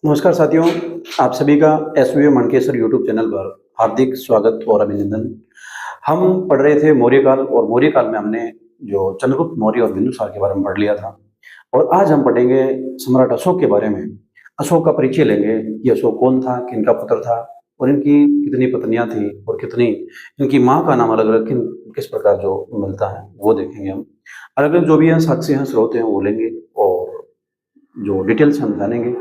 नमस्कार साथियों, आप सभी का एसवीएम मणकेश्वर यूट्यूब चैनल पर हार्दिक स्वागत और अभिनंदन। हम पढ़ रहे थे मौर्य काल और मौर्य काल में हमने जो चंद्रगुप्त मौर्य और बिंदुसार के बारे में पढ़ लिया था और आज हम पढ़ेंगे सम्राट अशोक के बारे में। अशोक का परिचय लेंगे कि अशोक कौन था, किनका पुत्र था और इनकी कितनी पत्नियां थी और कितनी इनकी माँ का नाम अलग-अलग किस प्रकार जो मिलता है वो देखेंगे हम। अलग-अलग जो भी हैं साक्ष्य हैं, स्रोत हैं वो लेंगे और जो डिटेल्स हम जानेंगे।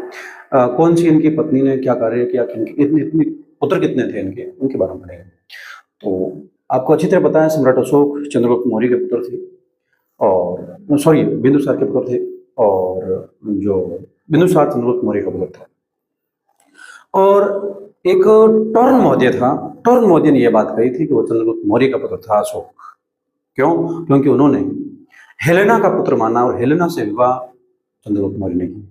कौन सी इनकी पत्नी ने क्या कार्य किया, इतने इतने पुत्र कितने थे इनके, उनके बारे में पढ़ेंगे। तो आपको अच्छी तरह पता है सम्राट अशोक चंद्रगुप्त मौर्य के पुत्र थे और सॉरी बिंदुसार के पुत्र थे और जो बिंदुसार चंद्रगुप्त मौर्य का पुत्र था। और एक टॉर्न मौर्य था। टॉर्न मौर्य ने यह बात कही थी कि वो चंद्रगुप्त मौर्य का पुत्र था अशोक। क्यों? क्योंकि उन्होंने हेलेना का पुत्र माना और हेलेना से विवाह चंद्रगुप्त मौर्य ने किया।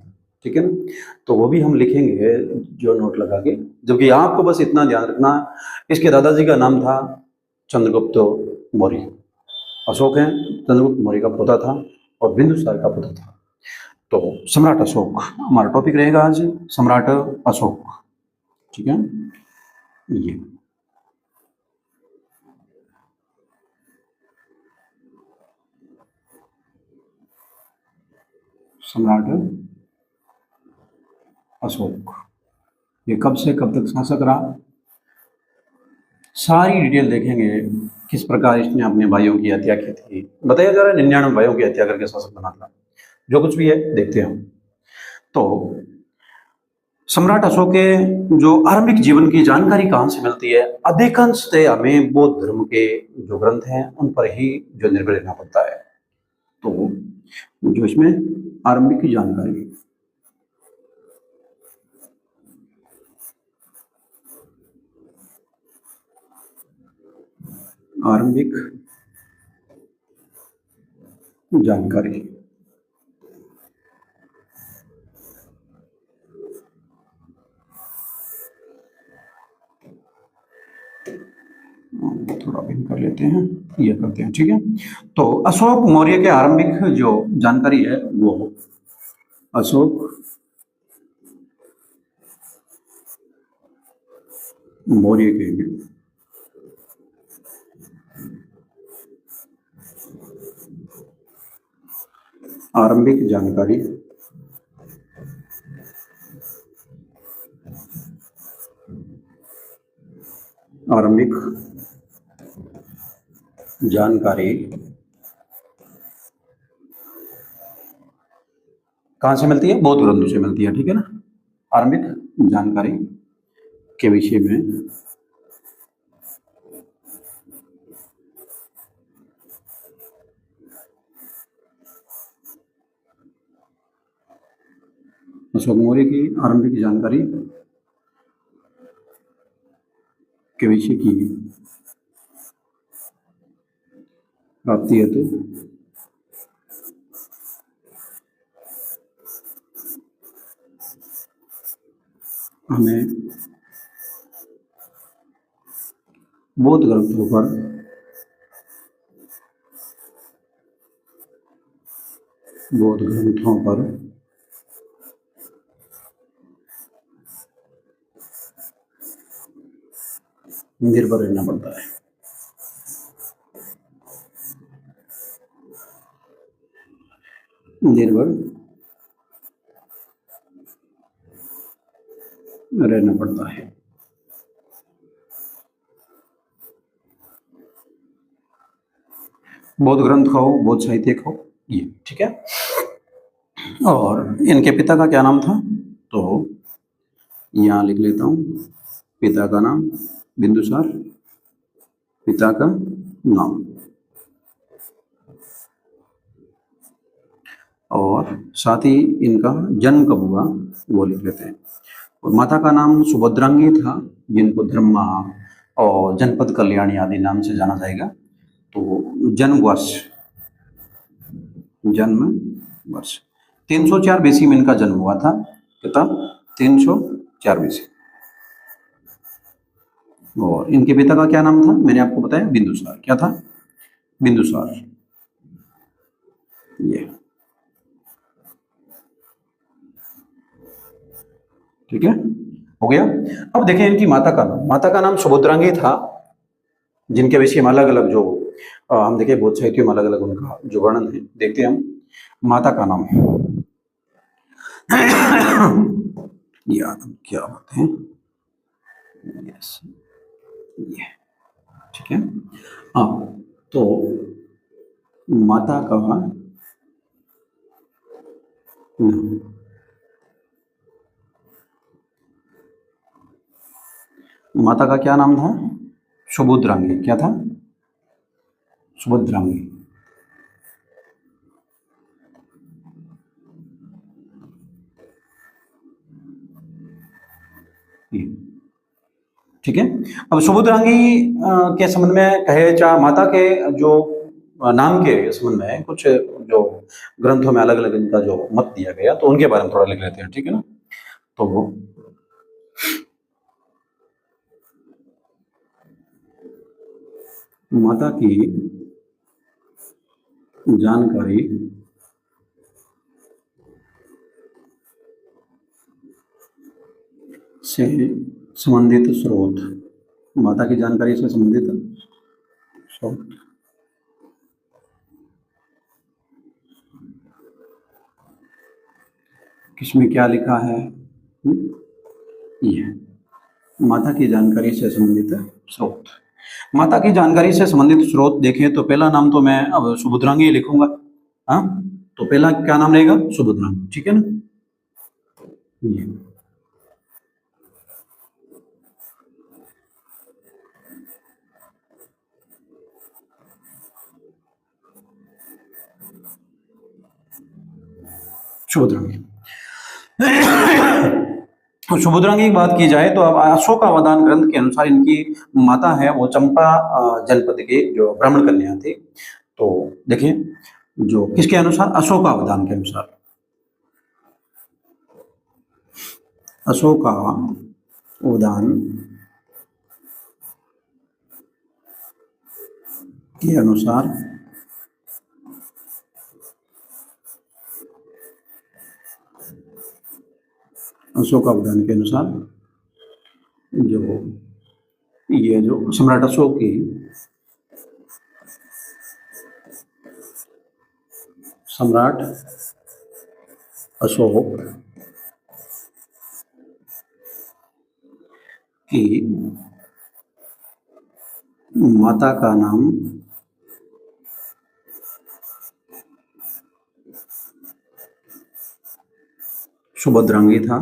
ठीक है ना? तो वो भी हम लिखेंगे जो नोट लगा के, जबकि आपको बस इतना ध्यान रखना, इसके दादाजी का नाम था चंद्रगुप्त मौर्य। अशोक है चंद्रगुप्त मौर्य का पोता था और बिंदुसार का पुत्र था। तो सम्राट अशोक हमारा टॉपिक रहेगा आज, सम्राट अशोक। ठीक है, ये सम्राट अशोक ये कब से कब तक शासक रहा, सारी डिटेल देखेंगे। किस प्रकार इसने अपने भाइयों की हत्या की थी, बताया जा रहा है 99 भाइयों की हत्या करके शासक बना था। जो कुछ भी है देखते हैं हम। तो सम्राट अशोक के जो आरंभिक जीवन की जानकारी कहाँ से मिलती है? अधिकांशतः हमें बौद्ध धर्म के जो ग्रंथ हैं उन पर ही जो निर्भर रहना पड़ता है। तो जो इसमें आरंभिक की जानकारी, आरंभिक जानकारी थोड़ा भिन्न कर लेते हैं, ये करते हैं। ठीक है, तो अशोक मौर्य के आरंभिक जो जानकारी है वो अशोक मौर्य के आरंभिक जानकारी आरंभिक जानकारी कहाँ से मिलती है? बौद्ध ग्रंथों से मिलती है। ठीक है ना? आरंभिक जानकारी के विषय में अशोक मौर्य की आरंभिक जानकारी के विषय की प्राप्ति हेतु हमें बौद्ध ग्रंथों पर निर्भर रहना पड़ता है। निर्भर रहना पड़ता है। बौद्ध ग्रंथ हो, बौद्ध साहित्यिक हो, ये ठीक है। और इनके पिता का क्या नाम था? तो यहाँ लिख लेता हूँ, पिता का नाम बिंदुसार, पिता का नाम, और साथ ही इनका जन्म कब हुआ वो लिख लेते हैं। और माता का नाम सुभद्रांगी था, जिनको धर्मा और जनपद कल्याणी आदि नाम से जाना जाएगा। तो जन्म वर्ष 304 बीसी में इनका जन्म हुआ था। कितना? 304 बीसी। और इनके पिता का क्या नाम था? मैंने आपको बताया बिंदुसार। क्या था? बिंदुसार। ये ठीक है, हो गया। अब देखें इनकी माता का नाम, माता का नाम सुभद्रांगी था, जिनके विषय में अलग अलग जो हम देखें बहुत साहित्यों में अलग अलग उनका जो वर्णन है, देखते हैं हम। माता का नाम यार क्या बात है, यस, ये ठीक है। हाँ, तो माता का नाम, माता का क्या नाम था? सुभद्रांगी। क्या था? सुभद्रांगी। ठीक है। अब सुभद्रांगी के संबंध में कहे, चाहे माता के जो नाम के संबंध में कुछ जो ग्रंथों में अलग अलग इनका जो मत दिया गया, तो उनके बारे में थोड़ा लिख लेते हैं, ठीक है ना। तो वो माता की जानकारी से संबंधित स्रोत, माता की जानकारी से संबंधित स्रोत, किसमें क्या लिखा है? ये माता की जानकारी से संबंधित स्रोत। माता की जानकारी से संबंधित स्रोत देखें तो पहला नाम तो मैं अब सुभद्रांगी लिखूंगा। हाँ, तो पहला क्या नाम रहेगा? सुभद्रांगी, ठीक है ना। ये सुभद्रांगी। सुभद्रांगी की बात की जाए तो अब अशोकावदान ग्रंथ के अनुसार इनकी माता है वो चंपा जनपद के जो ब्राह्मण कन्या थी। तो देखिए, जो किसके अनुसार? अशोकावदान के अनुसार, अशोकावदान के अनुसार अशोकावदान के अनुसार जो ये जो सम्राट अशोक की सम्राट अशोक की माता का नाम सुभद्रांगी था।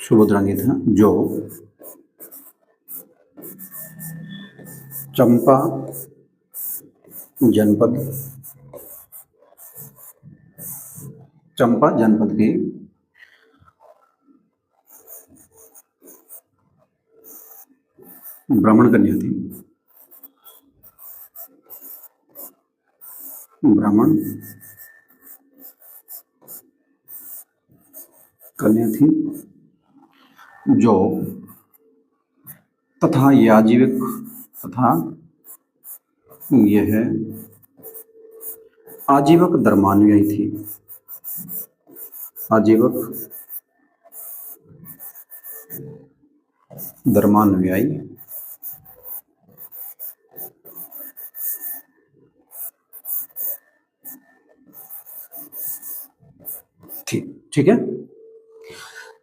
सुभद्रांगी था जो चंपा जनपद की ब्राह्मण कन्या थी। ब्राह्मण कन्या थी जो तथा ये आजीविक तथा यह आजीवक धर्मानुयायी थी। आजीवक धर्मानुयायी थी, ठीक है।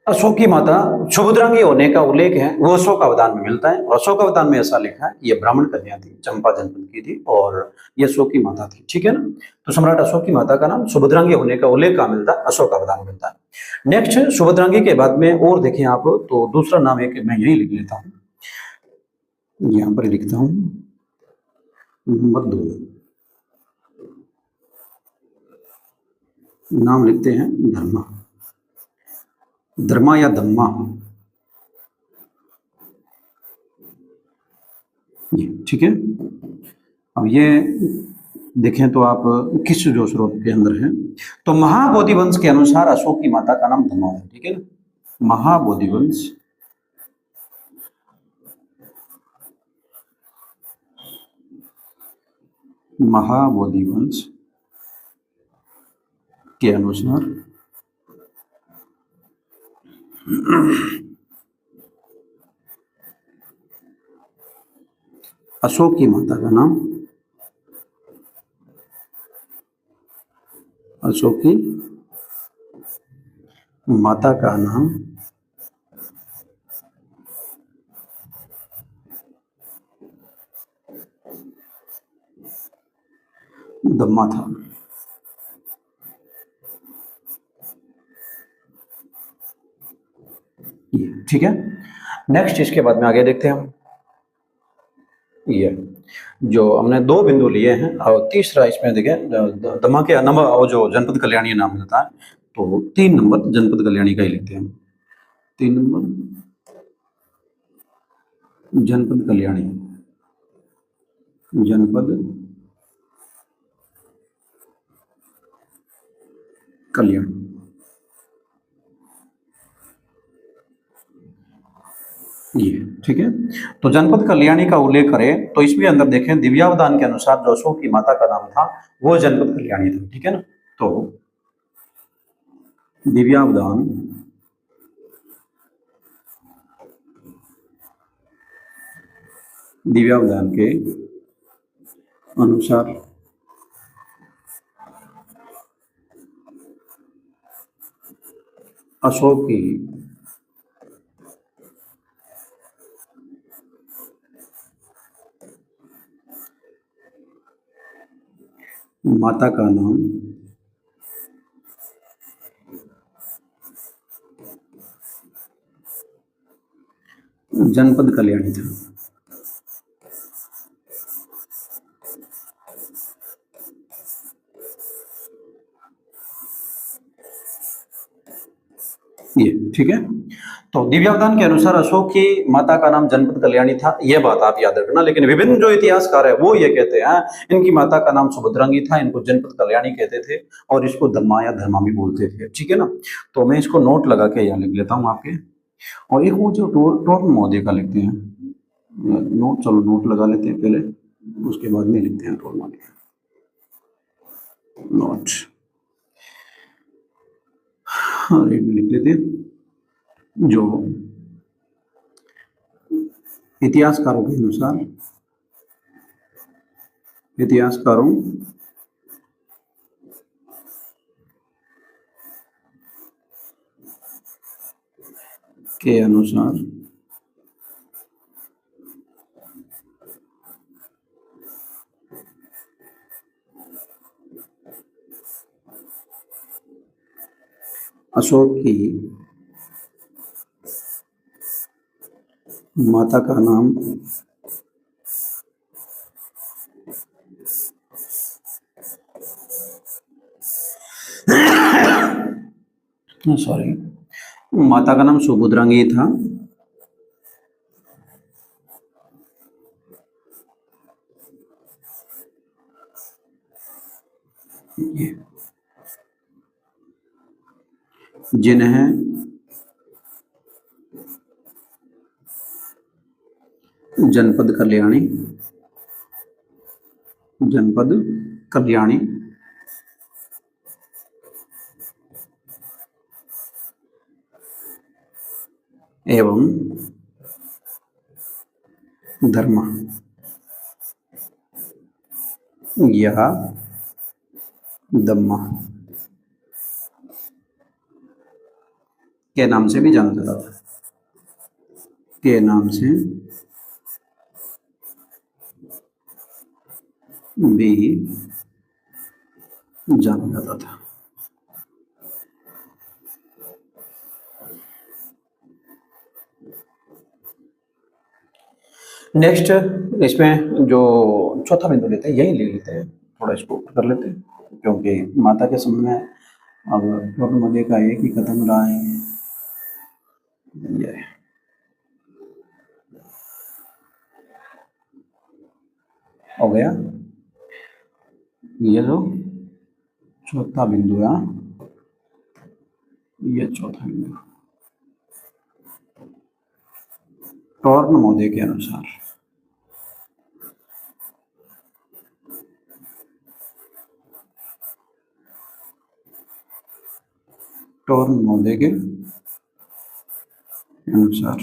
अशोक की माता सुभद्रांगी होने का उल्लेख है वो अशोक अवदान में मिलता है, और अशोक अवदान में ऐसा लिखा है ये ब्राह्मण कन्या थी, चंपा जनपद की थी, और ये अशोक की माता थी, ठीक है ना। तो सम्राट अशोक की माता का नाम सुभद्रांगी होने का उल्लेख कहाँ मिलता है? अशोक अवदान मिलता है। नेक्स्ट, सुभद्रांगी के बाद में और देखें आप तो दूसरा नाम है कि मैं यही लिख लेता हूँ, यहां पर लिखता हूं नंबर 2, नाम लिखते हैं धर्मा, धर्मा या धम्मा, ये ठीक है। अब ये देखें तो आप किस जो स्रोत के अंदर है, तो महाबोधि वंश के अनुसार अशोक की माता का नाम धम्मा है, ठीक है ना। महाबोधि वंश महाबोधि वंश के अनुसार अशोक की माता का नाम, अशोक की माता का नाम दम्मा था। ठीक है, नेक्स्ट इसके बाद में आगे देखते हैं हम। ये जो हमने दो बिंदु लिए हैं और तीसरा इसमें देखें दमा के नंबर और जो जनपद कल्याणी नाम मिलता है, तो 3 नंबर जनपद कल्याणी का ही लिखते हैं। 3 नंबर जनपद कल्याणी, जनपद कल्याणी। ये ठीक है, तो जनपद कल्याणी का उल्लेख करें तो इसमें अंदर देखें दिव्यावदान के अनुसार जो अशोक की माता का नाम था वो जनपद कल्याणी था। ठीक है ना, तो दिव्यावदान दिव्यावदान के अनुसार अशोक की माता का नाम जनपद कल्याणी था। ये ठीक है, तो दिव्यावदान के अनुसार अशोक की माता का नाम जनपद कल्याणी था, यह बात आप याद रखना। लेकिन विभिन्न जो इतिहासकार है वो ये कहते हैं इनकी माता का नाम सुभद्रांगी था, इनको जनपद कल्याणी कहते थे और इसको दम्मा या धर्मा भी बोलते थे। ठीक है ना, तो मैं इसको नोट लगा के यहाँ लिख लेता हूँ आपके। और एक वो जो टोर्न महोदय का लिखते हैं नोट, चलो नोट लगा लेते हैं पहले, उसके बाद में लिखते हैं टोर्न महोदय नोट। और एक लिख लेते हैं जो इतिहासकारों के अनुसार, इतिहासकारों के अनुसार अशोक की माता का नाम सॉरी, माता का नाम सुभद्रांगी था। जिन्हें जनपद कल्याणी, जनपद कल्याणी एवं धर्मा या दम्मा के नाम से भी जाना जाता था, के नाम से भी जाना जाता था। नेक्स्ट इसमें जो चौथा बिंदु लेते हैं यही ले लेते हैं, थोड़ा इसको कर लेते हैं क्योंकि माता के समय में अब टोर्न महोदय का एक ही कदम रहा है। ये हो गया, ये जो चौथा बिंदु है, ये चौथा बिंदु टोर्न महोदय के अनुसार टॉर्न मोदे के अनुसार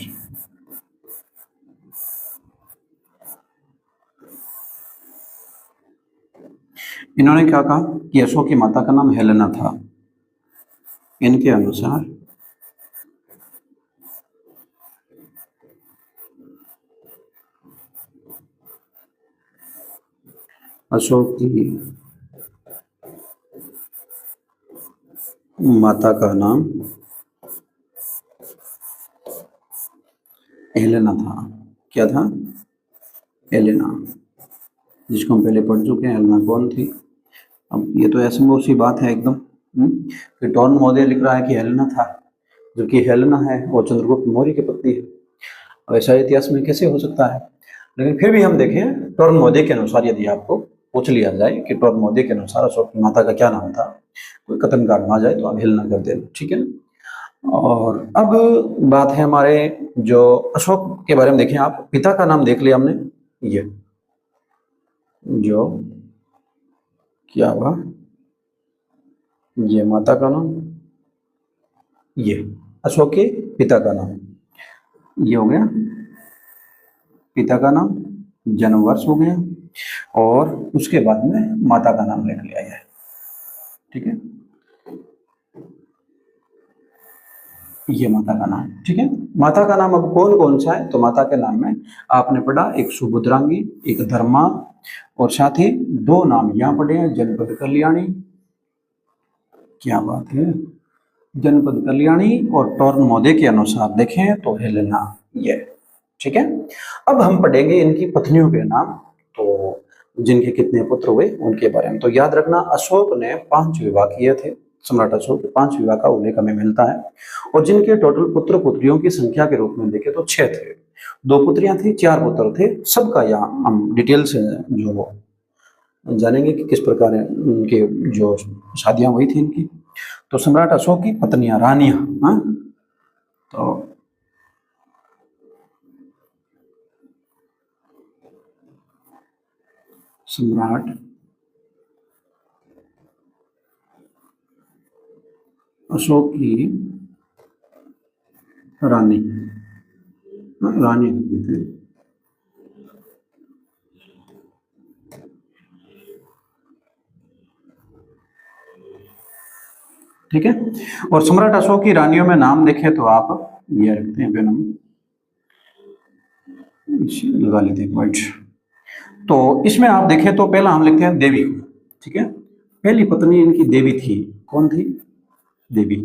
इन्होंने क्या कहा कि अशोक की माता का नाम हेलेना था। इनके अनुसार अशोक की माता का नाम हेलेना था। क्या था? हेलेना, जिसको हम पहले पढ़ चुके हैं। हेलेना कौन थी? अब ये तो ऐसे में उसी बात है एकदम कि टॉर्न मौर्य लिख रहा है कि हेलेना था, जबकि हेलेना है वो चंद्रगुप्त मौर्य की पत्नी है। अब ऐसा इतिहास में कैसे हो सकता है? लेकिन फिर भी हम देखें टॉर्न मौर्य के अनुसार, यदि आपको पूछ लिया जाए कि टॉर्न मौर्य के अनुसार अशोक की माता का क्या नाम था, कोई कथन काट आ जाए तो आप हेलेना कर देना, ठीक है। और अब बात है हमारे जो अशोक के बारे में। देखें आप, पिता का नाम देख लिया हमने, ये जो क्या हुआ, ये माता का नाम, ये अशोक के पिता का नाम, ये हो गया पिता का नाम, जन्म वर्ष हो गया, और उसके बाद में माता का नाम लिख लिया है, ठीक है। ये माता का नाम, ठीक है। माता का नाम अब कौन कौन सा है? तो माता के नाम में आपने पढ़ा एक सुभद्रांगी, एक धर्मा, और साथ ही दो नाम यहाँ पढ़े हैं, जनपद कल्याणी, क्या बात है, जनपद कल्याणी, और टॉर्न मौर्य के अनुसार देखें तो हेलेना, ये, ठीक है। अब हम पढ़ेंगे इनकी पत्नियों के नाम, तो जिनके कितने पुत्र हुए उनके बारे में। तो याद रखना, अशोक ने 5 विवाह किए थे। सम्राट अशोक के 5 विवाह का उल्लेख हमें मिलता है, और जिनके टोटल पुत्र पुत्रियों की संख्या के रूप में देखें तो 6 थे। 2 पुत्रियां थी, 4 पुत्र थे। सबका यहाँ हम डिटेल से जो जानेंगे कि किस प्रकार उनके जो शादियां हुई थी इनकी। तो सम्राट अशोक की पत्नियां, रानियां, हाँ, तो सम्राट अशोक की रानी, हाँ, रानी थी, ठीक है। और सम्राट अशोक की रानियों में नाम देखें तो आप ये रखते हैं, नाम लगा लेते हैं पॉइंट। तो इसमें आप देखें तो पहला हम लिखते हैं देवी को, ठीक है। पहली पत्नी इनकी देवी थी। कौन थी? देवी।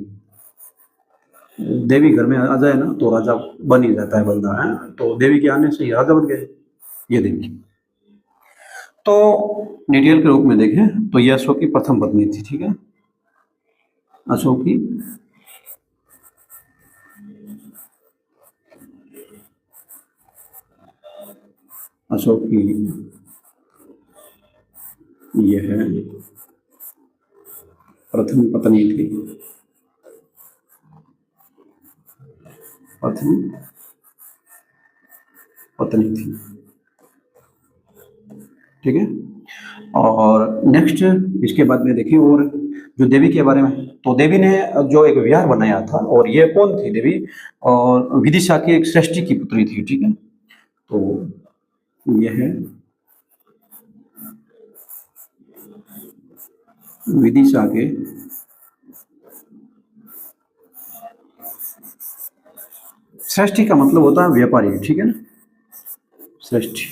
देवी घर में आ जाए ना तो राजा बन ही जाता है बंदा, है। तो देवी के आने से ही राजा बन गए, ये देवी। तो डिटेल के रूप में देखें तो ये अशोक की प्रथम पत्नी थी, ठीक है। अशोक की अशोक की ये है प्रथम पत्नी थी, प्रथम पत्नी थी, ठीक है। और नेक्स्ट इसके बाद में देखें, और जो देवी के बारे में, तो देवी ने जो एक विहार बनाया था, और ये कौन थी देवी? और विदिशा की एक श्रेष्ठी की पुत्री थी, ठीक है। तो यह है विदिशा के श्रेष्ठी का मतलब होता है व्यापारी, ठीक है ना, श्रेष्ठी।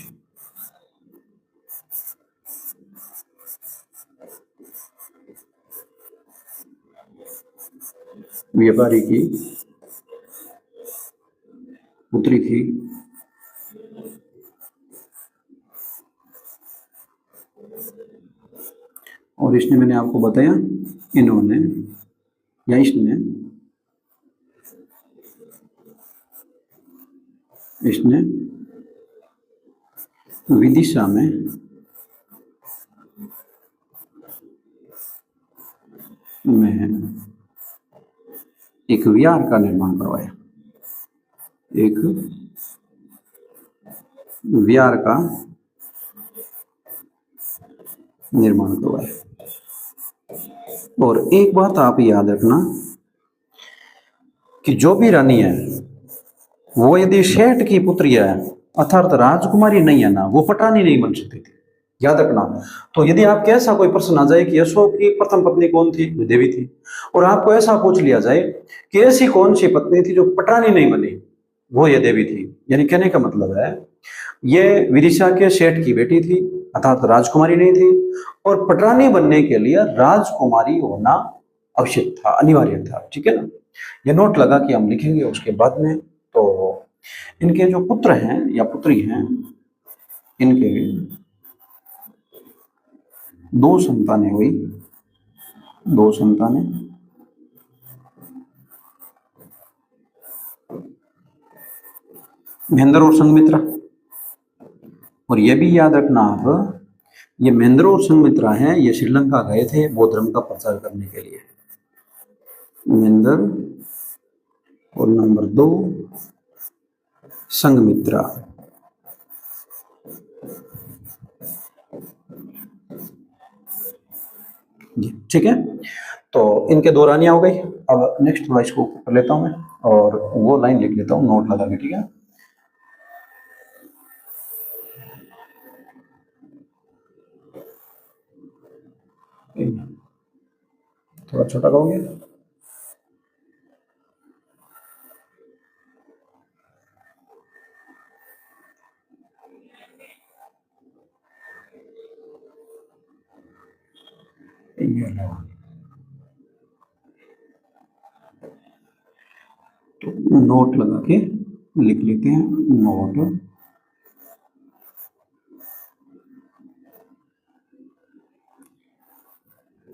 व्यापारी की पुत्री थी, और इसने, मैंने आपको बताया, इन्होंने या इसने विदिशा में एक विहार का निर्माण करवाया, एक विहार का निर्माण करवाया। और एक बात आप याद रखना कि जो भी रानी है वो यदि शेठ की पुत्री है अर्थात राजकुमारी नहीं है ना, वो पटानी नहीं बन सकती थी। याद रखना। तो यदि आपके ऐसा कोई प्रश्न आ जाए कि अशोक की प्रथम पत्नी कौन थी, वो देवी थी, और आपको ऐसा पूछ लिया जाए कि ऐसी कौन सी पत्नी थी जो पटानी नहीं बनी, वो ये देवी थी। यानी कहने का मतलब है ये विदिशा के सेठ की बेटी थी अर्थात राजकुमारी नहीं थी, और पटरानी बनने के लिए राजकुमारी होना आवश्यक था, अनिवार्य था। ठीक है ना, ये नोट लगा कि हम लिखेंगे उसके बाद में। तो इनके जो पुत्र हैं या पुत्री हैं, इनके दो संतानें हुई, दो संतानें। महेंद्र और संघमित्रा। और ये भी याद रखना आप, ये महेंद्र और संघमित्रा हैं, ये श्रीलंका गए थे बौद्ध धर्म का प्रचार करने के लिए। महेंद्र और नंबर 2 संघमित्रा। ठीक है, तो इनके दो रानियां हो गई। अब नेक्स्ट थोड़ा इसको कर लेता हूं मैं, और वो लाइन लिख लेता हूं नोट लगा के। ठीक है, थोड़ा छोटा करोगे। ये लो। तो नोट लगा के लिख लेते हैं, नोट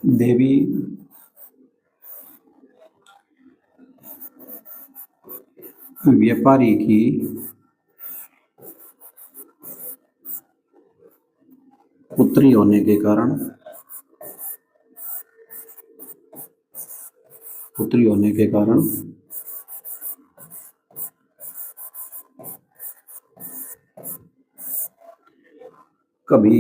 देवी व्यापारी की पुत्री होने के कारण, पुत्री होने के कारण कभी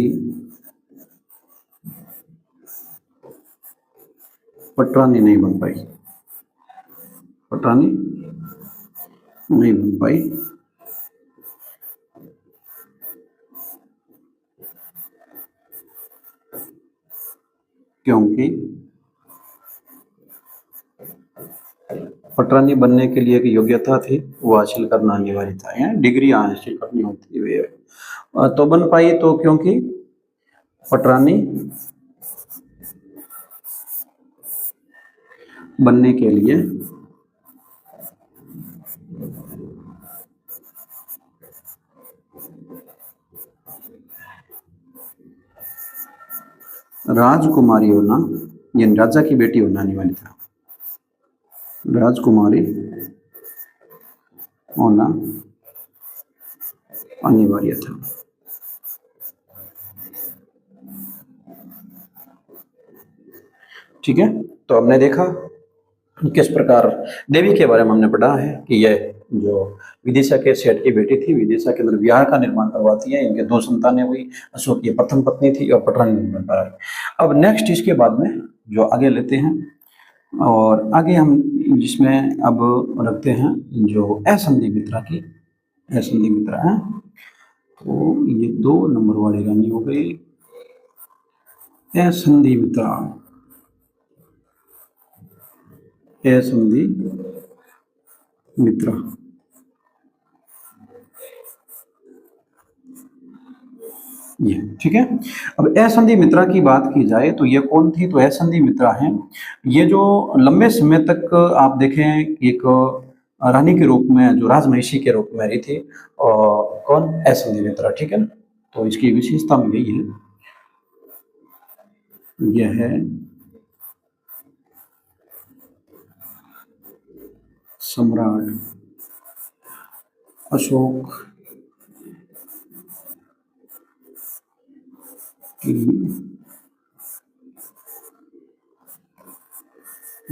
पटरानी नहीं बन पाई, पटरानी नहीं बन पाई, क्योंकि पटरानी बनने के लिए एक योग्यता थी, वो हासिल करना अनिवार्य था, या डिग्री हासिल करनी होती है। तो बन पाई तो क्योंकि पटरानी बनने के लिए राजकुमारी होना, यानी राजा की बेटी होना अनिवार्य था, राजकुमारी होना अनिवार्य था। ठीक है, तो हमने देखा किस प्रकार देवी के बारे में हमने पढ़ा है कि यह जो विदिशा के सेठ की बेटी थी, विदिशा के अंदर विहार का निर्माण करवाती है। इनके दो संतानें हुई, अशोक की प्रथम पत्नी थी और पटरानी नहीं बन पाई। अब नेक्स्ट इसके बाद में जो आगे लेते हैं, और आगे हम जिसमें अब रखते हैं जो असंधि मित्रा की, असंधि मित्रा है। तो ये 2 नंबर वाली रानी हो गई असंधि मित्रा, असंधि मित्रा। ये ठीक है। अब असंधि मित्रा की बात की जाए तो ये कौन थी, तो असंधि मित्रा है ये जो लंबे समय तक आप देखें एक रानी के रूप में, जो राजमहिषी के रूप में रही थी, और कौन, असंधि मित्रा। ठीक है ना, तो इसकी विशेषता में यही है, यह है सम्राट अशोक की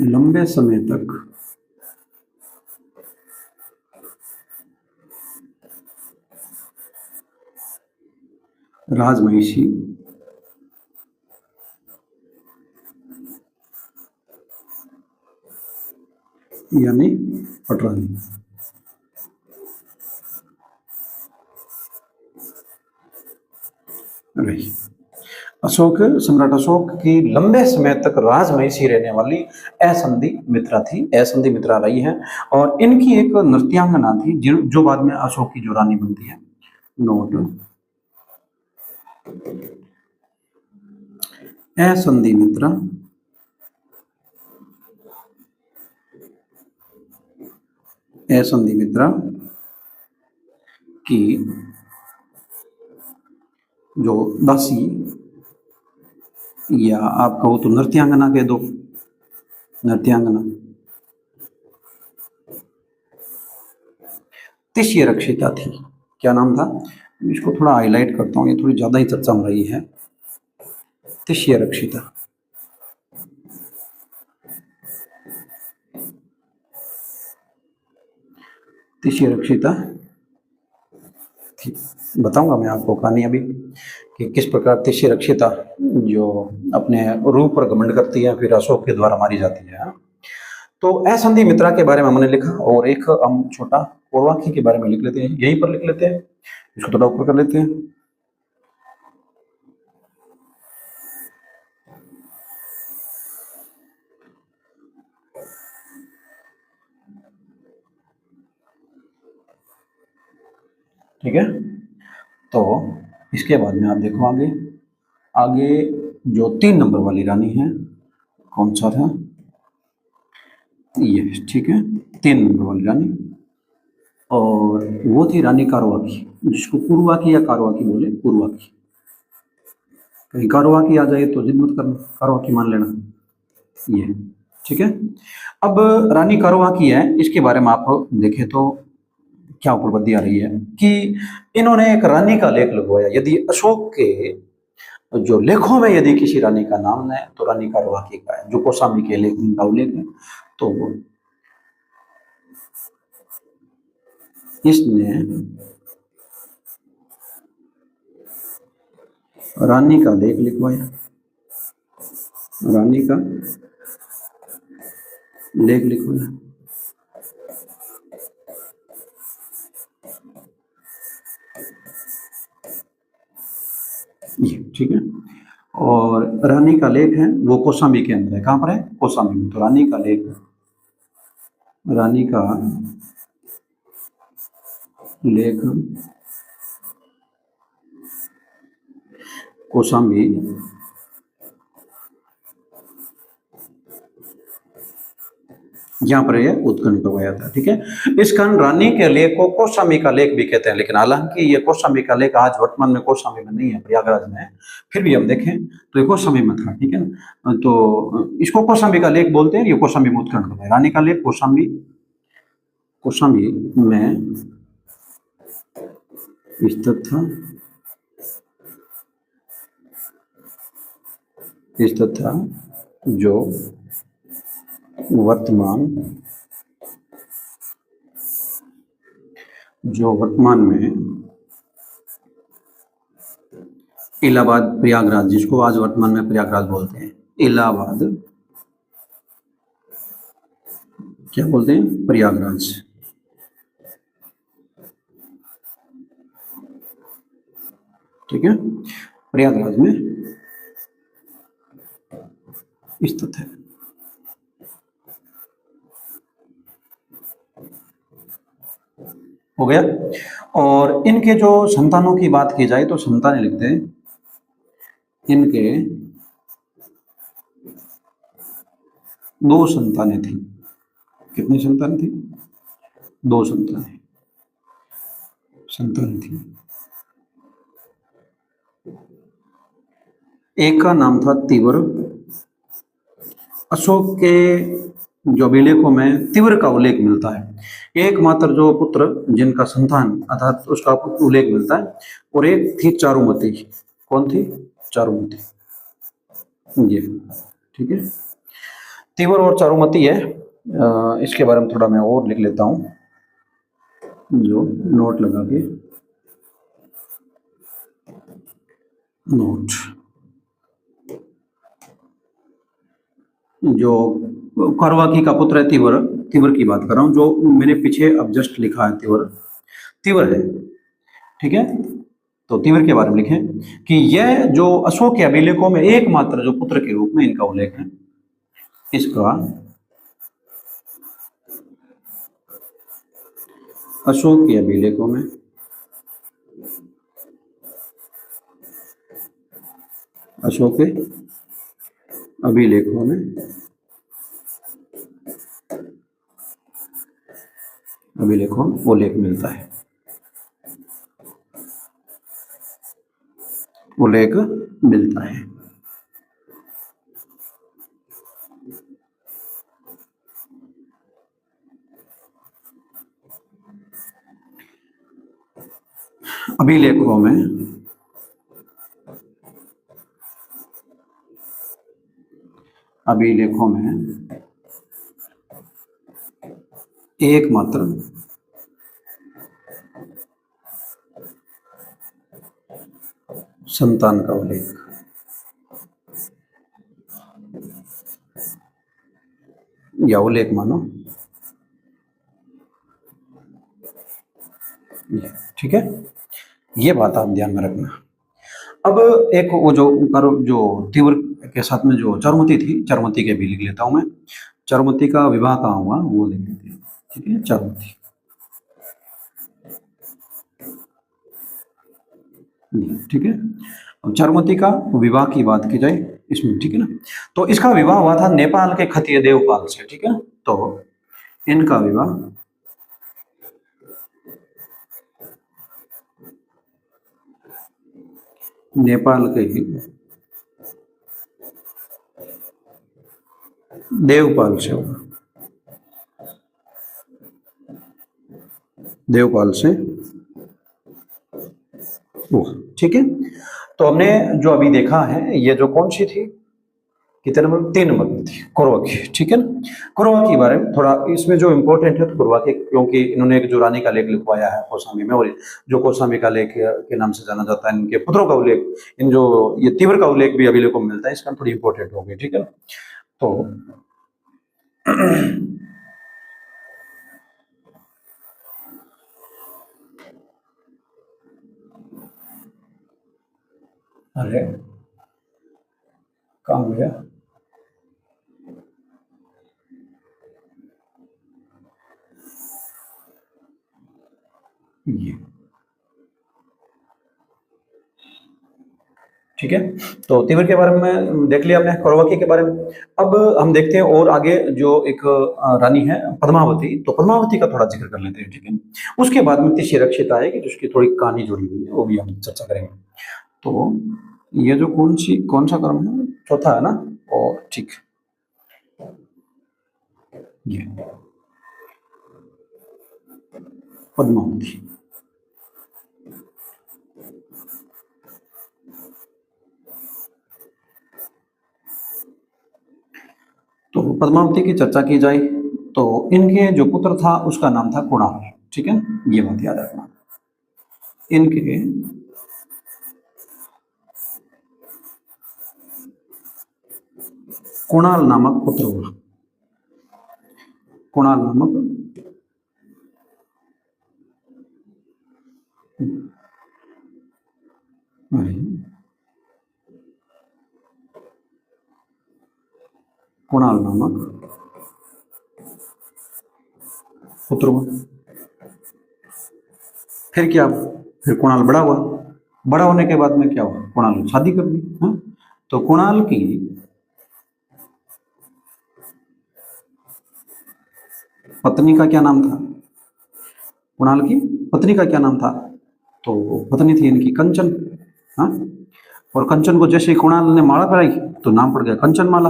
लंबे समय तक राजमहिषी यानी पटरानी। रही। अशोक, सम्राट अशोक की लंबे समय तक राजमहिषी रहने वाली असंधि मित्रा थी, असंधि मित्रा रही है। और इनकी एक नृत्यांगना थी जो बाद में अशोक की जो रानी बनती है। नोट, असंधि मित्रा, असंधि मित्रा की जो दासी, या आप कहो तो नृत्यांगना कह दो, नृत्यांगना तिष्य रक्षिता थी। क्या नाम था? इसको थोड़ा हाईलाइट करता हूँ, ये थोड़ी ज्यादा ही चर्चा में रही है। तिष्य रक्षिता। तिष्य रक्षिता थी। बताऊंगा मैं आपको कहानी अभी कि किस प्रकार तिष्य रक्षिता जो अपने रूप पर घमंड करती है, फिर अशोक के द्वारा मारी जाती है। तो असंधि मित्रा के बारे में हमने लिखा, और एक हम छोटा कौरवाकी के बारे में लिख लेते हैं, यहीं पर लिख लेते हैं, इसको थोड़ा ऊपर कर लेते हैं। ठीक है, तो इसके बाद में आप देखो आगे, आगे जो 3 नंबर वाली रानी है, कौन सा था ये? ठीक है, 3 नंबर वाली रानी, और वो थी रानी कारवाकी, जिसको कुरुवाकी या कारवाकी बोले, कुरुवाकी। कहीं कारवाकी आ जाए तो जिद मत करना, कारवाकी मान लेना ये। ठीक है, अब रानी कारवाकी है, इसके बारे में आप देखें तो क्या उपलब्धि आ रही है कि इन्होंने एक रानी का लेख लगवाया। यदि अशोक के जो लेखों में यदि किसी रानी का नाम है तो रानी कारवाकी का है, जो कौशाम्बी के लेख का उल्लेख है। तो इसने रानी का लेख लिखवाया, रानी का लेख लिखवाया। ये ठीक है, और रानी का लेख है वो कौशाम्बी के अंदर है। कहाँ पर है? कौशाम्बी में। तो रानी का लेख, रानी का लेख कौशाम्बी यहाँ पर यह उत्खनन करवाया था। ठीक है, इस कारण रानी के लेख को कौशाम्बी का लेख भी कहते हैं, लेकिन हालांकि ये कौशाम्बी का लेख आज वर्तमान में कौशाम्बी में नहीं है, प्रयागराज में है। फिर भी हम देखें तो ये कौशाम्बी में था। ठीक है ना, तो इसको कौशाम्बी का लेख बोलते हैं, ये कौशाम्बी में उत्खनन करवाया। रानी का लेख कौशाम्बी, कौशाम्बी में स्थित था, स्थित था, जो वर्तमान, जो वर्तमान में इलाहाबाद प्रयागराज, जिसको आज वर्तमान में प्रयागराज बोलते हैं, इलाहाबाद क्या बोलते हैं? प्रयागराज। ठीक है, प्रयागराज में स्थित है। हो गया। और इनके जो संतानों की बात की जाए तो संतानें लिखते हैं, इनके 2 संतानें थी। कितनी संतान थी? 2 संतानें, संतान थी। एक का नाम था तीव्र। अशोक के जो अभिलेखों में तीव्र का उल्लेख मिलता है। एकमात्र जो पुत्र जिनका संतान अर्थात उसका उल्लेख मिलता है, और एक थी चारुमती। कौन थी? चारुमती। ये ठीक है, तीव्र और चारुमती है। इसके बारे में थोड़ा मैं और लिख लेता हूँ, जो नोट लगा के, नोट, जो करवाकी का पुत्र है तिवर। तिवर की बात कर रहा हूँ, जो मैंने पीछे अब जस्ट लिखा है तिवर, तिवर है। ठीक है, तो तिवर के बारे में लिखें कि यह जो अशोक के अभिलेखों में एकमात्र जो पुत्र के रूप में इनका उल्लेख है, इसका अशोक के अभिलेखों में अशोक के अभिलेखों में अभिलेखों में उल्लेख मिलता है, उल्लेख मिलता है। अभिलेखों में अभिलेखों में एकमात्र संतान का उल्लेख, या उल्लेख मानो, ठीक है, ये बात आप ध्यान में रखना। अब एक वो जो तीव्र के साथ में जो चारुमती थी, चारुमती के भी लिख लेता हूं मैं। चारुमती का विवाह कहाँ हुआ वो लिख लेते हैं। ठीक है, चारुमती, ठीक है। अब चारुमती का विवाह की बात की जाए इसमें, ठीक है ना, तो इसका विवाह हुआ था नेपाल के खतीय देवपाल से। ठीक है, तो इनका विवाह नेपाल के ही देवपाल से हुआ, देवपाल से हुआ। ठीक है, तो हमने जो अभी देखा है, ये जो कौन सी थी, कितने नंबर, 3 नंबर में थी, कौरवा की। ठीक है ना, कौरवा के बारे में थोड़ा इसमें जो इम्पोर्टेंट है तो कौरवा के, क्योंकि इन्होंने एक जो रानी का लेख लिखवाया है कौसाम्बी में, और जो कौसाम्बी का लेख के नाम से जाना जाता है, इनके पुत्रों का उल्लेख, इन जो ये तीव्र का उल्लेख भी अभिलेखों में मिलता है, इसका थोड़ी इंपॉर्टेंट होगी। ठीक है, तो अरे कहाँ हो गया, ये ठीक है। तो तीवर के बारे में देख लिया हमने, कौरवाकी के बारे में। अब हम देखते हैं और आगे जो एक रानी है पद्मावती, तो पद्मावती का थोड़ा जिक्र कर लेते हैं। ठीक है, उसके बाद में तीसरी रक्षिता आएगी, जिसकी थोड़ी कहानी जुड़ी हुई है, वो भी हम चर्चा करेंगे। तो ये जो कौन सा क्रम है, चौथा है ना, और ठीक, ये पद्मावती। तो पद्मावती की चर्चा की जाए तो इनके जो पुत्र था उसका नाम था कुणाल। ठीक है, ये बात याद रखना, इनके कुणाल नामक पुत्र हुआ, कुणाल नामक कुणाल नामक पुत्र हुआ। फिर क्या, फिर कुणाल बड़ा हुआ, बड़ा होने के बाद में क्या हुआ, कुणाल ने शादी कर दी। हाँ? तो कुणाल की पत्नी का क्या नाम था, कुणाल की पत्नी का क्या नाम था, तो पत्नी थी इनकी कंचन। हाँ, और कंचन को जैसे ही कुणाल ने माला पहनाई तो नाम पड़ गया कंचन माला।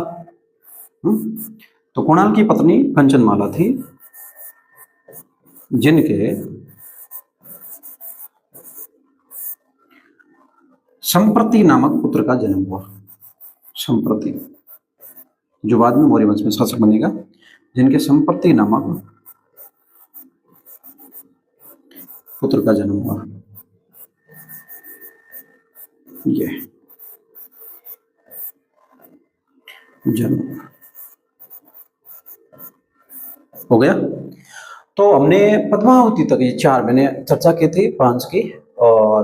तो कुणाल की पत्नी कंचन माला थी, जिनके संप्रति नामक पुत्र का जन्म हुआ। संप्रति, जो बाद में मौर्य वंश में शासक बनेगा, जिनके संप्रति नामक पुत्र का जन्म हुआ। ये जन्म, हो गया। तो हमने पद्मावती तक ये 4 मैंने चर्चा की थी, 5 की और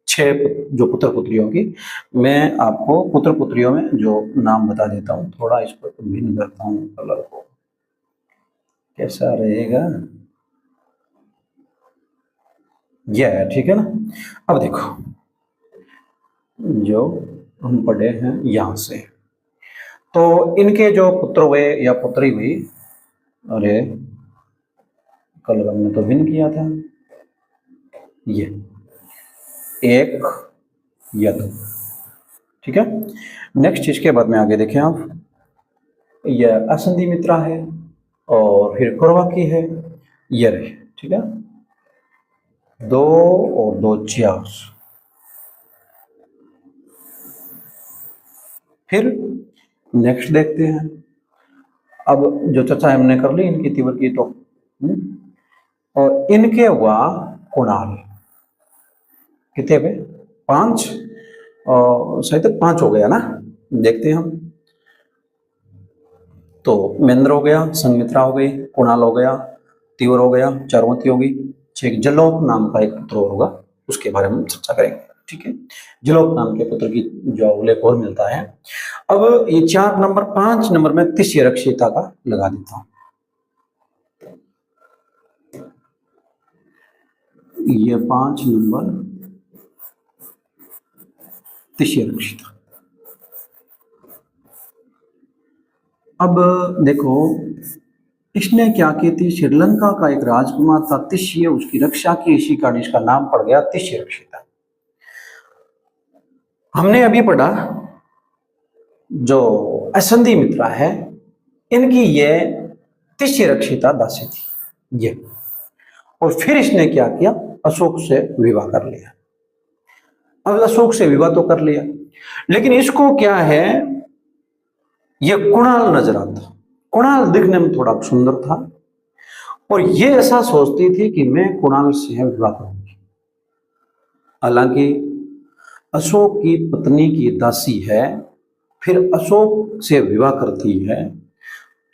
6 जो पुत्र पुत्रियों की। मैं आपको पुत्र पुत्रियों में जो नाम बता देता हूँ, थोड़ा इसको भिन्न करता हूँ कलर को, कैसा रहेगा, यह है, ठीक है ना। अब देखो जो हम पढ़े हैं यहां से, तो इनके जो पुत्र हुए या पुत्री हुई, अरे कलर हमने तो भिन्न किया था, ये 1 या 2, ठीक है। नेक्स्ट इसके बाद में आगे देखें आप, यह असंधि मित्रा है और फिर कौरवा की है, ये रहे, ठीक है, 2 और 2 4। फिर नेक्स्ट देखते हैं, अब जो चर्चा हमने कर ली इनकी तीव्र की, तो और इनके हुआ कुणाल, कितने हुए 5, और शायद 5 हो गया ना, देखते हैं हम। तो महेंद्र हो गया, संघमित्रा हो गई, कुणाल हो गया, तीव्र हो गया, चारुमती होगी, एक जलोक नाम का एक पुत्र और होगा, उसके बारे में चर्चा करेंगे, ठीक है। जलोक नाम के पुत्र की जो उल्लेख और मिलता है। अब ये 4 नंबर 5 नंबर में तिष्य रक्षिता का लगा देता हूं, ये 5 नंबर तिष्य रक्षिता। अब देखो इसने क्या की थी, श्रीलंका का एक राजकुमार था तिष्य, उसकी रक्षा की, इसी कारण इसका नाम पड़ गया तिष्य रक्षिता। हमने अभी पढ़ा जो असंधि मित्रा है, इनकी ये तिष्य रक्षिता दासी थी ये, और फिर इसने क्या किया, अशोक से विवाह कर लिया। अब अशोक से विवाह तो कर लिया, लेकिन इसको क्या है, ये कुणाल नजर आता। कुणाल दिखने में थोड़ा सुंदर था और ये ऐसा सोचती थी कि मैं कुणाल से विवाह करूंगी। हालांकि अशोक की पत्नी की दासी है, फिर अशोक से विवाह करती है,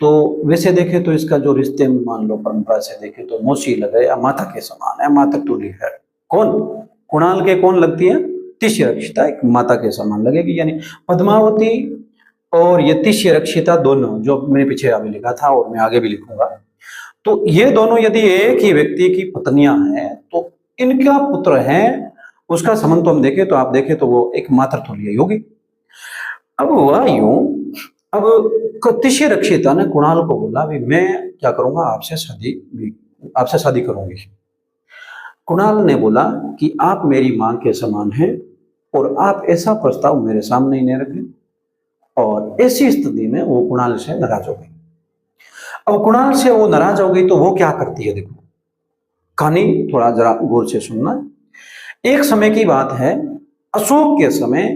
तो वैसे देखे तो इसका जो रिश्ते में मान लो परंपरा से देखे तो मौसी लगे या माता के समान है, माता तुल्य है। कौन, कुणाल के कौन लगती है, तिष्य रक्षिता, एक माता के समान लगेगी। यानी पद्मावती और ये तिष्य रक्षिता दोनों, जो मैंने पीछे अभी लिखा था और मैं आगे भी लिखूंगा, तो ये दोनों यदि एक ही व्यक्ति की पत्नियां हैं तो इनका पुत्र है, उसका संबंध तो हम देखें तो आप देखें तो वो एक मातृ तुल्य होगी। अब हुआ यूं, अब तिष्य रक्षिता ने कुणाल को बोला भी मैं क्या करूंगा, आपसे शादी करूंगी। कुणाल ने बोला कि आप मेरी मां के समान हैं और आप ऐसा प्रस्ताव मेरे सामने ही नहीं रखें, और ऐसी स्थिति में वो कुणाल से नाराज हो गई। अब कुणाल से वो नाराज हो गई तो वो क्या करती है, देखो कहानी थोड़ा जरा गौर से सुनना। एक समय की बात है, अशोक के समय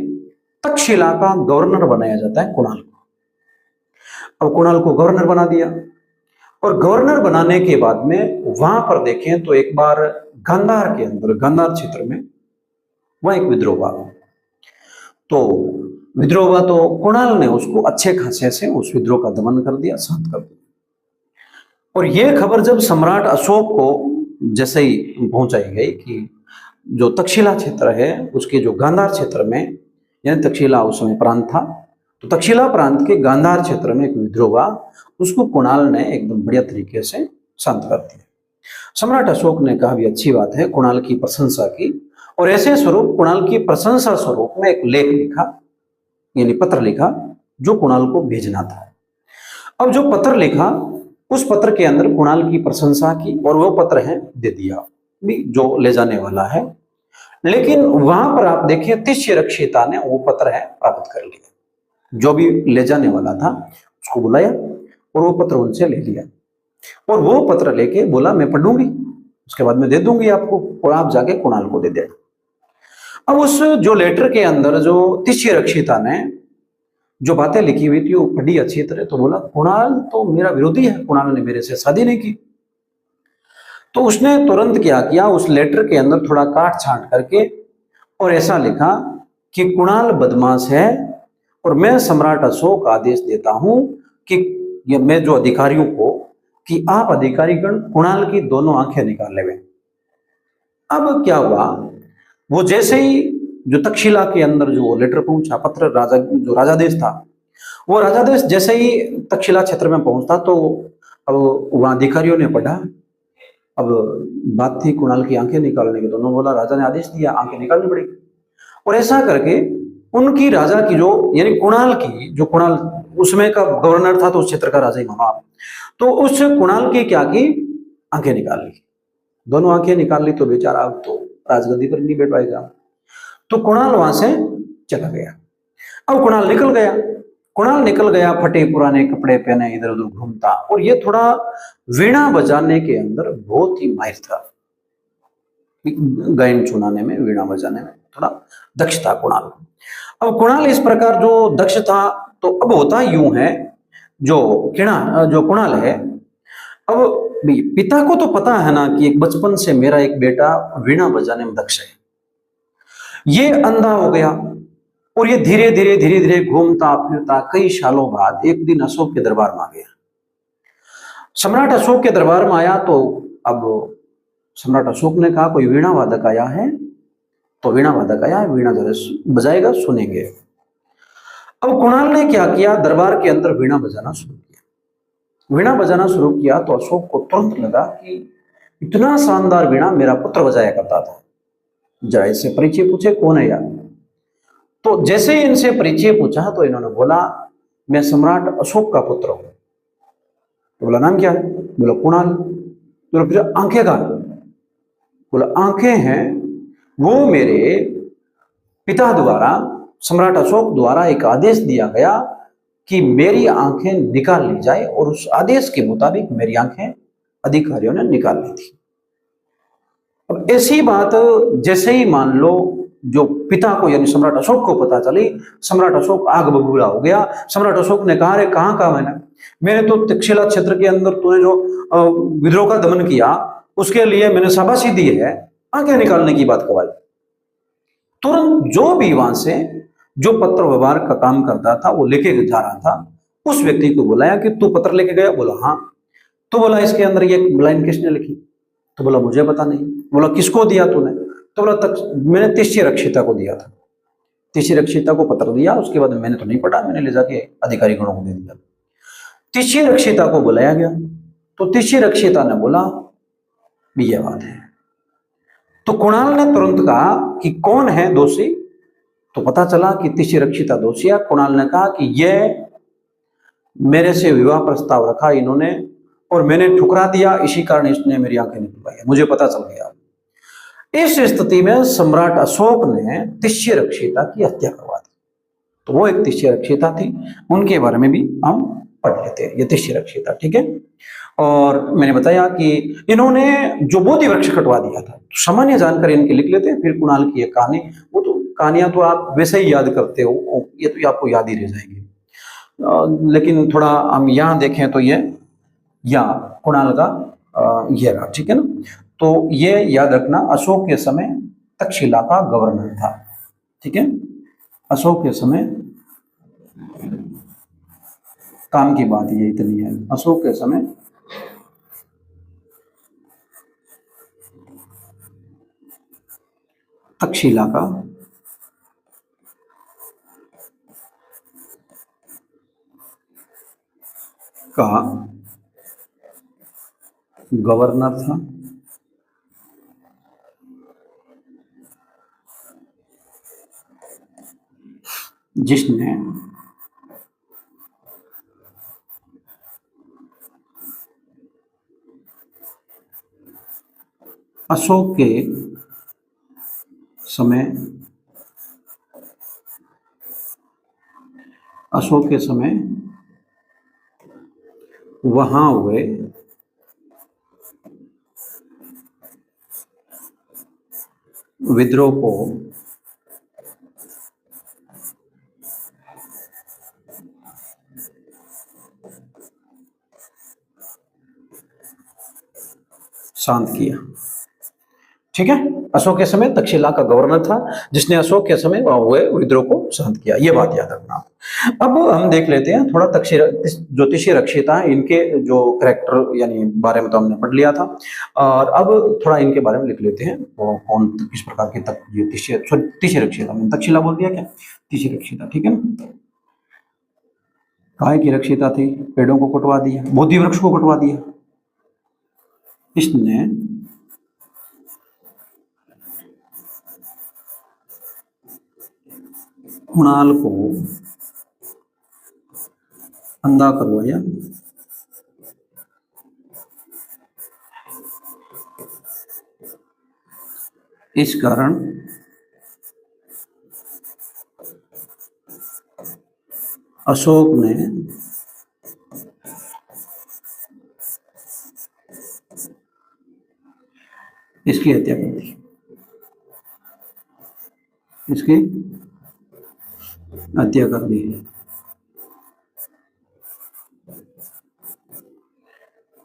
तक्षशिला का गवर्नर बनाया जाता है कुणाल को। अब कुणाल को गवर्नर बना दिया, और गवर्नर बनाने के बाद में वहां पर देखें तो एक बार गांधार के अंदर, गांधार क्षेत्र में वह एक विद्रोह हुआ। तो विद्रोह हुआ तो कुणाल ने उसको अच्छे खासे से उस विद्रोह का दमन कर दिया, शांत कर दिया। और यह खबर जब सम्राट अशोक को जैसे ही पहुंचाई गई कि जो तक्षशिला क्षेत्र है उसके जो गांधार क्षेत्र में, यानी तक्षशिला उस समय प्रांत था, तो तक्षशिला प्रांत के गांधार क्षेत्र में एक विद्रोह हुआ, उसको कुणाल ने एकदम बढ़िया तरीके से शांत कर दिया। सम्राट अशोक ने कहा भी अच्छी बात है, कुणाल की प्रशंसा की, और ऐसे स्वरूप कुणाल की प्रशंसा स्वरूप में एक लेख लिखा, यानी पत्र लिखा, जो कुणाल को भेजना था। अब जो पत्र लिखा, उस पत्र के अंदर कुणाल की प्रशंसा की, और वो पत्र है दे दिया भी जो ले जाने वाला है। लेकिन वहां पर आप देखिए तिष्य रक्षिता ने वो पत्र है प्राप्त कर लिया, जो भी ले जाने वाला था उसको बुलाया और वो पत्र उनसे ले लिया, और वो पत्र लेके बोला मैं पढ़ूंगी, उसके बाद मैं दे दूंगी आपको, और आप जाके कुणाल को दे देना। अब उस जो लेटर के अंदर जो तिष्य रक्षिता ने जो बातें लिखी हुई थी वो पढ़ी अच्छी तरह, तो बोला कुणाल तो मेरा विरोधी है, कुणाल ने मेरे से शादी नहीं की। तो उसने तुरंत क्या किया, उस लेटर के अंदर थोड़ा काट छांट करके और ऐसा लिखा कि कुणाल बदमाश है, और मैं सम्राट अशोक आदेश देता हूं कि मैं जो अधिकारियों को कि आप अधिकारीगण कुणाल की दोनों आंखें निकाल लेवे। अब क्या हुआ, वो जैसे ही जो तक्षशिला के अंदर जो लेटर पहुंचा, पत्र राजा, जो राजादेश था, वो राजादेश जैसे ही तक्षशिला क्षेत्र में पहुंचता तो अब वहां अधिकारियों ने पढ़ा। अब बात थी कुणाल की आंखें निकालने की, दोनों बोला राजा ने आदेश दिया आंखें निकालनी पड़ेगी। और ऐसा करके उनकी राजा की जो, यानी कुणाल की जो, कुणाल उसमें का गवर्नर था तो उस क्षेत्र का राजा ही मानो आप, तो उस कुणाल की क्या की, आंखें निकाल ली। दोनों आंखें निकाल ली तो बेचारा अब तो राजगद्दी पर नहीं बैठ पाएगा। तो कुणाल वहां से चला गया। अब कुणाल निकल गया, कुणाल निकल गया, फटे पुराने कपड़े पहने इधर उधर घूमता। और ये थोड़ा वीणा बजाने के अंदर बहुत ही माहिर था, गायन चुनाने में, वीणा बजाने में थोड़ा दक्ष था कुणाल। अब कुणाल इस प्रकार जो दक्ष था, तो अब होता यूं है, जो कुणाल है, अब पिता को तो पता है ना कि एक बचपन से मेरा एक बेटा वीणा बजाने में दक्ष है। ये अंधा हो गया और ये धीरे धीरे घूमता फिरता कई सालों बाद एक दिन अशोक के दरबार में आ गया। सम्राट अशोक के दरबार में आया तो अब सम्राट अशोक ने कहा कोई वीणा वादक आया है, तो वीणा वादक आया है, वीणा जरा बजाएगा, सुनेंगे। अब कुणाल ने क्या किया, दरबार के अंदर वीणा बजाना शुरू किया। वीणा बजाना शुरू किया तो अशोक को तुरंत लगा कि इतना शानदार वीणा मेरा पुत्र बजाया करता था, जरा इससे परिचय पूछे कौन है यार। तो जैसे ही इनसे परिचय पूछा तो इन्होंने बोला मैं सम्राट अशोक का पुत्र हूं। तो बोला नाम क्या है, बोला कुणाल। बोला फिर आंखें का, बोला आंखें हैं वो मेरे पिता द्वारा, सम्राट अशोक द्वारा एक आदेश दिया गया कि मेरी आंखें निकाल ली जाए, और उस आदेश के मुताबिक मेरी आंखें अधिकारियों ने निकाल ली थी। अब ऐसी बात जैसे ही मान लो जो पिता को यानी सम्राट अशोक को पता चली, सम्राट अशोक आग बबूला हो गया। सम्राट अशोक ने कहा, अरे कहां का मैंने तो तक्षशिला क्षेत्र के अंदर तूने जो विद्रोह का दमन किया उसके लिए मैंने शाबाशी दी है, आंखें निकालने की बात कवाई। तुरंत जो भी वहां से जो पत्र व्यवहार का काम करता था वो लेके जा रहा था, उस व्यक्ति को बुलाया कि तू पत्र लेके गया। बोला हाँ। तो बोला इसके अंदर ये लाइन किसने लिखी? तो बोला मुझे पता नहीं। बोला किसको दिया तूने? तो बोला मैंने तिष्य रक्षिता को दिया था। तिष्य रक्षिता को पत्र दिया, उसके बाद मैंने तो नहीं पढ़ा, मैंने ले जाके अधिकारी गणों को दे दिया। तिष्य रक्षिता को बुलाया गया तो तिष्य रक्षिता ने बोला ये बात है। तो कुणाल ने तुरंत कहा कि कौन है दोषी? तो पता चला कि तिष्य रक्षिता दोषी है। कुणाल ने कहा कि ये मेरे से विवाह प्रस्ताव रखा इन्होंने और मैंने ठुकरा दिया, इसी कारण इसने मेरी आंखें निकलवाई, मुझे पता चल गया। इस स्थिति में सम्राट अशोक ने तिष्य रक्षिता की हत्या करवा दी। तो वो एक तिष्य रक्षिता थी, उनके बारे में भी हम पढ़ लेते हैं, ये तिष्य रक्षिता, ठीक है। और मैंने बताया कि इन्होंने जो बोधि वृक्ष कटवा दिया था, तो सामान्य जानकारी इनकी लिख लेते हैं, फिर कुणाल की एक कहानी, वो तो कहानियां तो आप वैसे ही याद करते हो, ये तो आपको याद ही रह जाएगी। लेकिन थोड़ा हम यहाँ देखें तो ये यहाँ कुणाल का ये रहा, ठीक है ना। तो ये याद रखना, अशोक के समय तक्षशिला का गवर्नर था, ठीक है। अशोक के समय काम की बात ये इतनी है, अशोक के समय तक्षशिला का गवर्नर था। जिसने अशोक के समय वहां हुए विद्रोह को शांत किया, ठीक है। अशोक के समय तक्षशिला का गवर्नर था जिसने अशोक के समय वहां हुए विद्रोह को शांत किया, ये बात याद रखना। अब हम देख लेते हैं थोड़ा तक्षशिला ज्योतिषीय रक्षिता है, इनके जो करेक्टर यानी बारे में तो हमने पढ़ लिया था, और अब थोड़ा इनके बारे में लिख लेते हैं वो कौन किस प्रकार के तक ज्योतिषीय रक्षिता, मैंने तक्षशिला बोल दिया क्या, ज्योतिषीय रक्षिता, ठीक है ना। काय की रक्षिता थी, पेड़ों को कटवा दिया, बोधि वृक्ष को कटवा दिया इसने, कुणाल को अंधा करवाया, इस कारण अशोक ने इसकी हत्या कर दी, इसकी हत्या कर दी।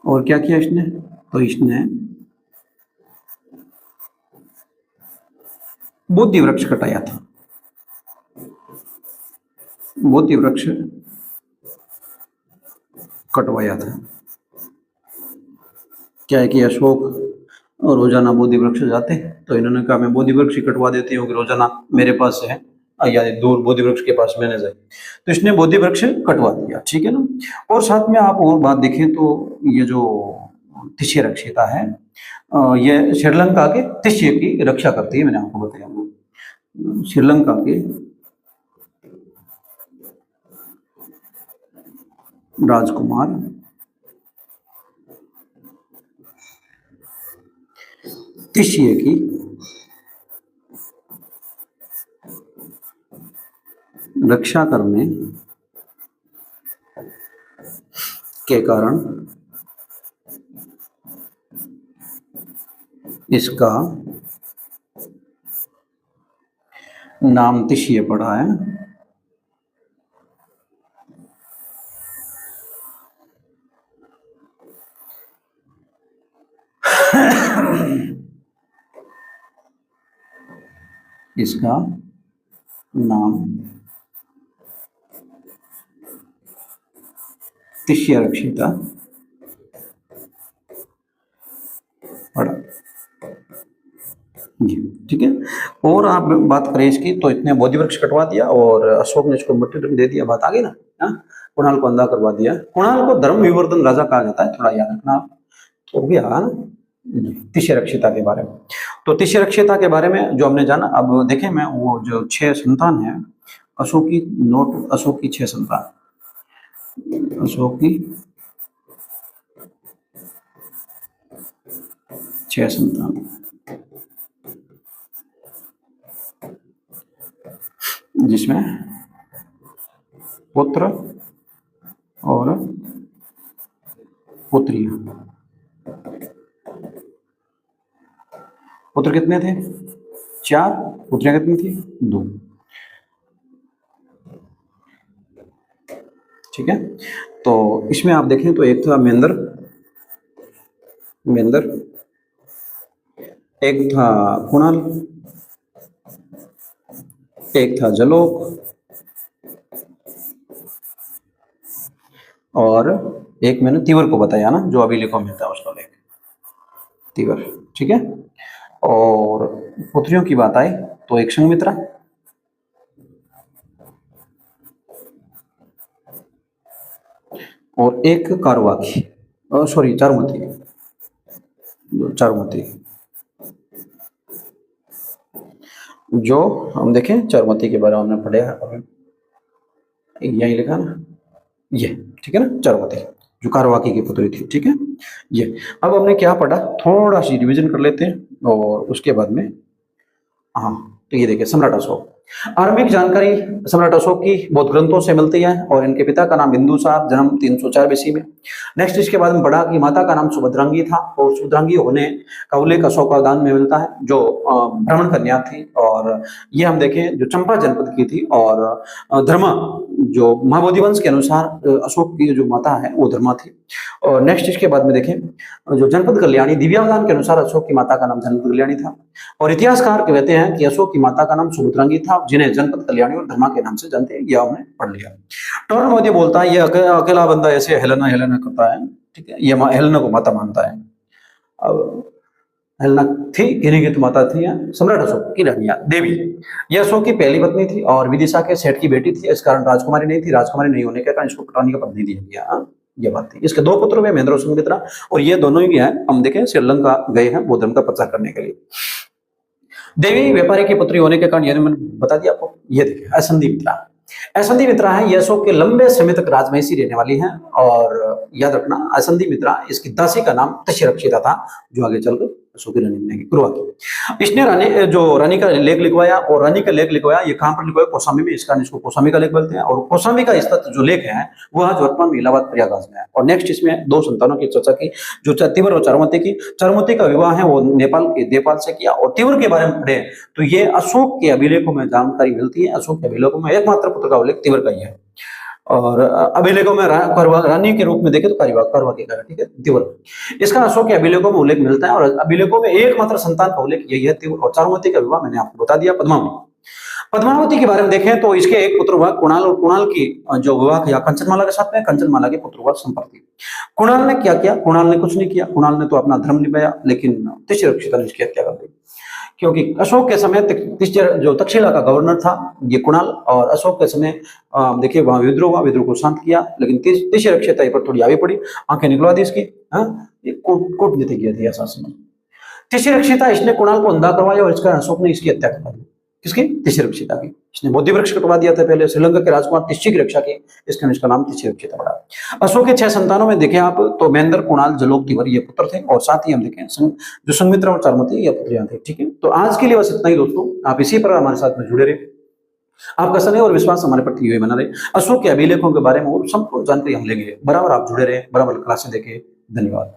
और क्या किया इसने, तो इसने बोधि वृक्ष कटाया था, बोधि वृक्ष कटवाया था। क्या है कि अशोक रोजाना बोधि वृक्ष जाते, तो इन्होंने कहा मैं बोधि वृक्ष कटवा देती हूँ कि रोजाना मेरे पास है, या दूर बोधि वृक्ष के पास मैंने जाए, तो इसने बोधि वृक्ष कटवा दिया, ठीक है ना। और साथ में आप और बात देखें तो ये जो तिष्य रक्षिता है, ये श्रीलंका के तिष्य की रक्षा करती है, मैंने आपको बताया श्रीलंका के राजकुमार तिष्य की रक्षा करने के कारण इसका नाम तिष्य पड़ा है। इसका नाम तिष्य रक्षिता पड़ा जी, ठीक है। और आप बात करें इसकी, तो इतने बोधि वृक्ष कटवा दिया और अशोक ने इसको मट्टी दे दिया, बात आ गई ना। कुणाल को अंधा करवा दिया, कुणाल को धर्म विवर्धन राजा कहा जाता है, थोड़ा याद रखना। हो गया तिष्य रक्षिता के बारे में। तो तिष्य रक्षिता के बारे में जो हमने जाना, अब देखें मैं वो जो 6 संतान है अशोक की, नोट अशोक की 6 संतान, अशोक की 6 संतान, जिसमें पुत्र और पुत्रियां। पुत्र कितने थे? 4, पुत्रियां कितनी थी? 2, ठीक है। तो इसमें आप देखें तो एक था महेंद्र, एक था कुणाल, एक था जलोक, और एक मैंने तीवर को बताया ना, जो अभी लिखो में था उसका लेख तीवर, ठीक है। और पुत्रियों की बात आए तो एक संघमित्रा, और एक कारवाकी, सॉरी चारुमती, जो हम देखें चारुमती के बारे में हमने पढ़ा अभी, यही लिखा ना ये, ठीक है ना, चारुमती जो कारवाकी की पुत्री थी, ठीक है ये। अब हमने क्या पढ़ा, थोड़ा सी रिवीजन कर लेते हैं और उसके बाद में, हाँ तो ये देखिए सम्राट अशोक, आरंभिक जानकारी सम्राट अशोक की बौद्ध ग्रंथों से मिलती है, और इनके पिता का नाम बिंदुसार, जन्म 304 बीसी में। नेक्स्ट इसके बाद में पढ़ा कि माता का नाम सुभद्रांगी था, और सुभद्रांगी होने का उल्लेख अशोकागान में मिलता है, जो ब्राह्मण कन्या थी, और ये हम देखें जो चंपा जनपद की थी, और धर्मा जो महाबोधि वंश के अनुसार अशोक की जो माता है वो धर्मा थी। और नेक्स्ट इसके बाद में देखें, जो जनपद कल्याणी दिव्यावधान के अनुसार अशोक की माता का नाम जनपद कल्याणी था। और इतिहासकार कहते हैं कि अशोक की माता का नाम सुभद्रांगी था, जिन्हें जनपद कल्याणी और धर्मा के नाम से जानते हैं। यह हमने पढ़ लिया। टोरर बोलता है ये अकेला बंदा ऐसे हेलेना हेलेना करता है, ठीक है, ये हेलेना को माता मानता है। अब हेलेना थी गिरगित माता थी सम्राट अशोक की रानी देवी। यह अशोक की पहली पत्नी थी और विदिशा के सेठ की बेटी थी। इस कारण राजकुमारी नहीं थी। राजकुमारी नहीं होने के कारण इसको रानी का पद नहीं दिया गया। ये बात थी। इसके दो पुत्र हुए, महेंद्र और संघमित्रा, और ये दोनों ही हैं, हम देखें श्रीलंका गए हैं बौद्ध धर्म का प्रचार करने के लिए। देवी व्यापारी की पुत्री होने के कारण, ये मैंने बता दिया आपको। ये देखिए असंधि मित्रा, असंधि मित्रा है, ये अशोक के लंबे समय तक राजमहिषी रहने वाली हैं। और याद रखना असंधि मित्रा, इसकी दासी का नाम तक्षरक्षिता था, जो आगे चलकर अशोक की रानी बनेगी, कुरुआ की। इसने रानी का लेख लिखवाया, और रानी का लेख लिखवाया ये कहां पर लिखवाया? कौशाम्बी में। इस कारण इसको कौशाम्बी का लेख बोलते हैं। और कौशाम्बी का स्थित जो लेख है वो आज वर्तमान में इलाहाबाद प्रयागराज में है। और नेक्स्ट इसमें दो संतानों की चर्चा की, जो तिवर और चारुमती की। चारुमती का विवाह है वो नेपाल के देवपाल से किया। और तिवर के बारे में पढ़े तो ये अशोक के अभिलेखों में जानकारी मिलती है। अशोक के अभिलेखों में एकमात्र पुत्र का उल्लेख तिवर का ही है। और अभिलेखों में रानी के रूप में देखे तो करवा के कारण, ठीक है, तिवर। इसका अशोक के अभिलेखों में उल्लेख मिलता है। और अभिलेखों में एकमात्र संतान का उल्लेख यही है, तिवर। और चारुमती का विवाह मैंने आपको बता दिया, पद्मावती। पद्मावती के बारे में देखें तो इसके एक पुत्र हुआ कुणाल, और कुणाल की जो विवाह किया कंचनमाला के साथ में, कंचनमाला के पुत्र हुआ संपत्ति। कुणाल ने क्या किया? कुणाल ने कुछ नहीं किया। कुणाल ने तो अपना धर्म निभाया, लेकिन तक्षरक्षिता ने इसकी हत्या कर दी। क्योंकि अशोक के समय जो तक्षशिला का गवर्नर था ये कुणाल, और अशोक के समय देखिए वहां विद्रोह हुआ, विद्रोह को शांत किया, लेकिन तक्षशिला पर थोड़ी आगे पड़ी, आंखें निकलवा दी इसकी। कूटनीति किया थी शासन। तक्षशिला इसने कुणाल को अंधा करवाया, और इसका अशोक ने इसकी हत्या करवा दी। किसकी? तक्षशिला की। इसने बोधि वृक्ष कटवा दिया था पहले। श्रीलंका के राजकुमार तिष्ची की रक्षा की, इसके इसका नाम तक्षशिला पड़ा। अशोक के 6 संतानों में देखें आप तो महेंद्र, कुणाल, जलोक, तिवर ये पुत्र थे। और साथ ही हम देखें जो संघमित्रा और चारुमती ये पुत्रियां थे, ठीक है। तो आज के लिए बस इतना ही दोस्तों। आप इसी पर हमारे साथ में जुड़े रहे। आपका स्नेह और विश्वास हमारे प्रति यही बना रहे। अशोक के अभिलेखों के बारे में और संपूर्ण जानकारी हम लेंगे। बराबर आप जुड़े रहे, बराबर क्लासें देखें। धन्यवाद।